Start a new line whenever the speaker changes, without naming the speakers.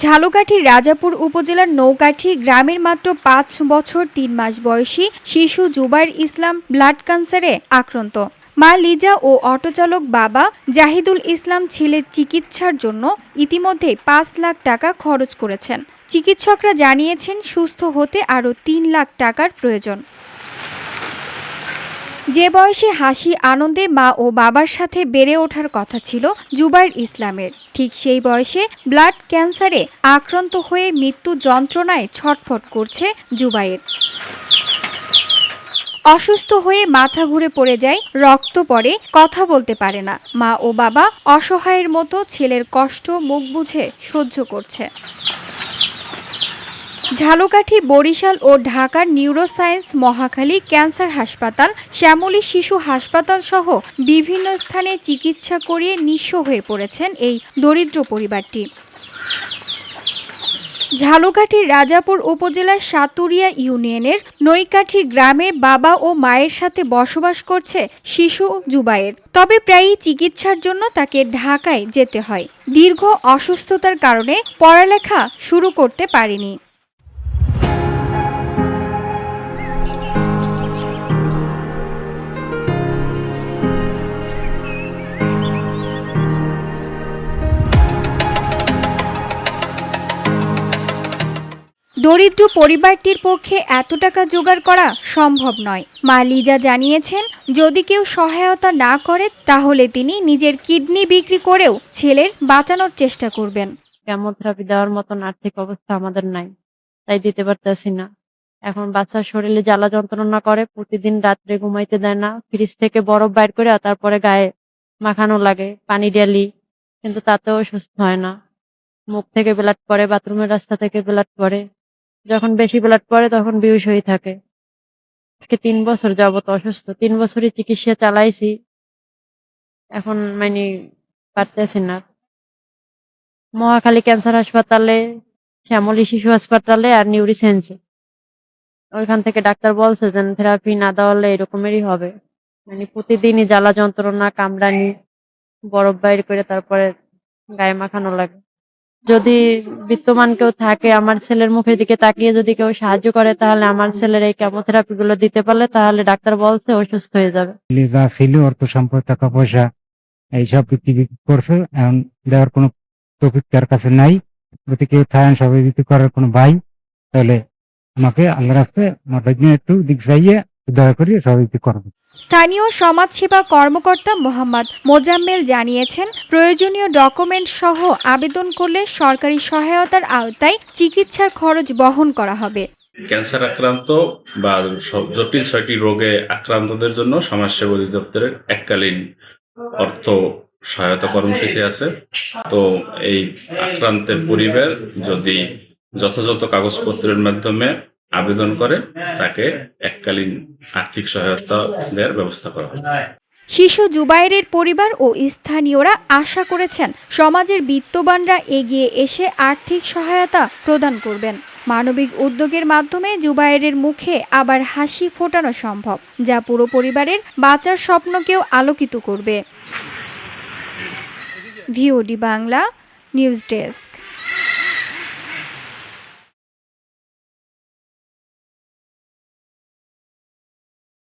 ঝালকাঠির রাজাপুর উপজেলার নৌকাঠি গ্রামের মাত্র ৫ বছর ৩ মাস বয়সী শিশু জুবায়ের ইসলাম ব্লাড ক্যান্সারে আক্রান্ত। মা লিজা ও অটোচালক বাবা জাহিদুল ইসলাম ছেলের চিকিৎসার জন্য ইতিমধ্যে ৫ লাখ টাকা খরচ করেছেন। চিকিৎসকরা জানিয়েছেন সুস্থ হতে আরও ৩ লাখ টাকার প্রয়োজন। যে বয়সে হাসি আনন্দে মা ও বাবার সাথে বেড়ে ওঠার কথা ছিল জুবায়ের ইসলামের, ঠিক সেই বয়সে ব্লাড ক্যান্সারে আক্রান্ত হয়ে মৃত্যু যন্ত্রণায় ছটফট করছে জুবায়ের। অসুস্থ হয়ে মাথা ঘুরে পড়ে যায়, রক্ত পড়ে, কথা বলতে পারে না। মা ও বাবা অসহায়ের মতো ছেলের কষ্ট মুখ বুজে সহ্য করছে। ঝালকাঠি, বরিশাল ও ঢাকার নিউরোসায়েন্স, মহাখালী ক্যান্সার হাসপাতাল, শ্যামলী শিশু হাসপাতাল সহ বিভিন্ন স্থানে চিকিৎসা করিয়ে নিঃস্ব হয়ে পড়েছেন এই দরিদ্র পরিবারটি। ঝালকাঠির রাজাপুর উপজেলার সাতুরিয়া ইউনিয়নের নৈকাঠি গ্রামে বাবা ও মায়ের সাথে বসবাস করছে শিশু জুবায়ের। তবে প্রায়ই চিকিৎসার জন্য তাকে ঢাকায় যেতে হয়। দীর্ঘ অসুস্থতার কারণে পড়ালেখা শুরু করতে পারেনি। দরিদ্র পরিবারটির পক্ষে এত টাকা জোগাড় করা সম্ভব নয়। মা লিজা জানিয়েছেন, যদি কেউ সহায়তা না করে তাহলে তিনি নিজের কিডনি বিক্রি করেও ছেলের বাঁচানোর চেষ্টা করবেন।
কেমোথেরাপি দেওয়ার মতন আর্থিক অবস্থা আমাদের নাই, তাই দিতে পারতেছি না। এখন বাচ্চার শরীরে জ্বালা যন্ত্রণা করে, প্রতিদিন রাত্রে ঘুমাইতে দেয় না। ফ্রিজ থেকে বরফ বাইর করে তারপরে গায়ে মাখানো লাগে, পানি ঢালি, কিন্তু তাতেও সুস্থ হয় না। মুখ থেকে ব্লাড পড়ে, বাথরুমের রাস্তা থেকে ব্লাড পড়ে। যখন বেশি ব্লাড পড়ে তখন বেহুশ হয়ে থাকে। আজকে ৩ বছর যাবত অসুস্থ, ৩ বছরই চিকিৎসা চালাইছি, এখন পারতেছি না। মহাখালী ক্যান্সার হাসপাতালে, শ্যামলী শিশু হাসপাতালে আর নিউরোসায়েন্সে, ওইখান থেকে ডাক্তার বলছে যে থেরাপি না দেওয়ালে এরকমেরই হবে। প্রতিদিনই জ্বালা যন্ত্রণা, কামড়ানি, বরফ বাইর করে তারপরে গায়ে মাখানো লাগে। যদি বিত্তমান কেউ থাকে, আমার ছেলের মুখের দিকে তাকিয়ে যদি কেউ সাহায্য করে, তাহলে আমার ছেলের এই কেমোথেরাপি গুলো দিতে পারলে তাহলে ডাক্তার বলছে ও সুস্থ হয়ে যাবে।
যা ছিল অর্থ সম্পদ, টাকা পয়সা এইসব বিক্রি করছে, এখন দেওয়ার কোনো তৌফিক তার কাছে নাই। যদি কেউ থাকেন সহযোগিতা করার কোনো ভাই, তাহলে আমাকে আল্লাহর রাস্তায় আমার একটু দিক চাইয়ে দয়া করে সহযোগিতা করবে।
স্থানীয় সমাজসেবা কর্মকর্তা মোহাম্মদ মোজাম্মেল জানিয়েছেন, প্রয়োজনীয় ডকুমেন্ট সহ আবেদন করলে সরকারি সহায়তার আওতায় চিকিৎসার খরচ বহন করা হবে।
ক্যান্সার আক্রান্ত বা জটিল ৬টি রোগে আক্রান্তদের জন্য সমাজসেবা অধিদপ্তরের এককালীন অর্থ সহায়তা কর্মসূচি আছে। তো এই আক্রান্তের পরিবার যদি যথাযথ কাগজপত্রের মাধ্যমে আবেদন করে, তাকে এককালীন আর্থিক সহায়তা দেওয়ার ব্যবস্থা করা হবে।
শিশু জুবায়েরের পরিবার ও স্থানীয়রা আশা করেছেন সমাজের বিত্তবানরা এগিয়ে এসে আর্থিক সহায়তা প্রদান করবেন। মানবিক উদ্যোগের মাধ্যমে জুবায়েরের মুখে আবার হাসি ফোটানো সম্ভব, যা পুরো পরিবারের বাঁচার স্বপ্নকেও আলোকিত করবে। VOD Bangla news desk.